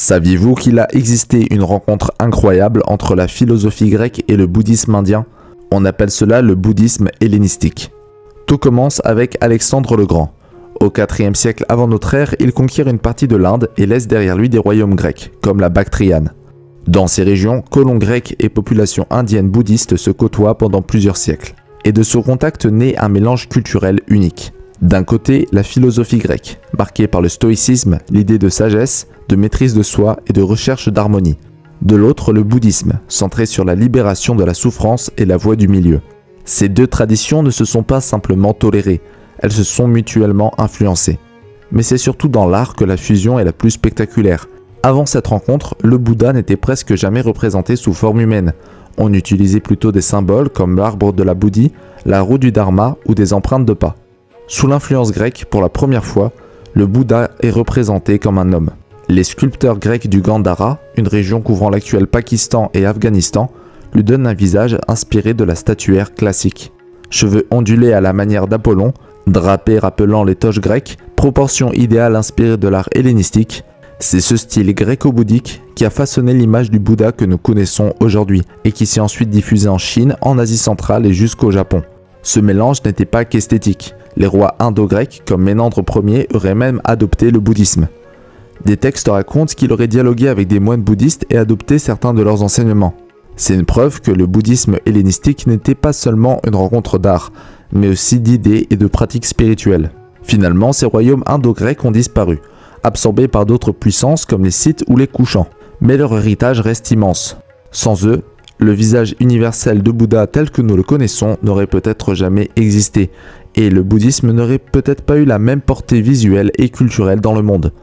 Saviez-vous qu'il a existé une rencontre incroyable entre la philosophie grecque et le bouddhisme indien? On appelle cela le bouddhisme hellénistique. Tout commence avec Alexandre le Grand. Au IVe siècle avant notre ère, il conquiert une partie de l'Inde et laisse derrière lui des royaumes grecs, comme la Bactriane. Dans ces régions, colons grecs et population indienne bouddhiste se côtoient pendant plusieurs siècles. Et de ce contact naît un mélange culturel unique. D'un côté, la philosophie grecque, marquée par le stoïcisme, l'idée de sagesse, de maîtrise de soi et de recherche d'harmonie. De l'autre, le bouddhisme, centré sur la libération de la souffrance et la voie du milieu. Ces deux traditions ne se sont pas simplement tolérées, elles se sont mutuellement influencées. Mais c'est surtout dans l'art que la fusion est la plus spectaculaire. Avant cette rencontre, le Bouddha n'était presque jamais représenté sous forme humaine. On utilisait plutôt des symboles comme l'arbre de la Bouddhi, la roue du Dharma ou des empreintes de pas. Sous l'influence grecque, pour la première fois, le Bouddha est représenté comme un homme. Les sculpteurs grecs du Gandhara, une région couvrant l'actuel Pakistan et Afghanistan, lui donnent un visage inspiré de la statuaire classique. Cheveux ondulés à la manière d'Apollon, drapés rappelant les toges grecques, proportions idéales inspirées de l'art hellénistique, c'est ce style gréco-bouddhique qui a façonné l'image du Bouddha que nous connaissons aujourd'hui et qui s'est ensuite diffusé en Chine, en Asie centrale et jusqu'au Japon. Ce mélange n'était pas qu'esthétique. Les rois indo-grecs, comme Ménandre Ier, auraient même adopté le bouddhisme. Des textes racontent qu'il aurait dialogué avec des moines bouddhistes et adopté certains de leurs enseignements. C'est une preuve que le bouddhisme hellénistique n'était pas seulement une rencontre d'art, mais aussi d'idées et de pratiques spirituelles. Finalement, ces royaumes indo-grecs ont disparu, absorbés par d'autres puissances comme les Scythes ou les Kushans. Mais leur héritage reste immense. Sans eux, le visage universel de Bouddha tel que nous le connaissons n'aurait peut-être jamais existé, et le bouddhisme n'aurait peut-être pas eu la même portée visuelle et culturelle dans le monde.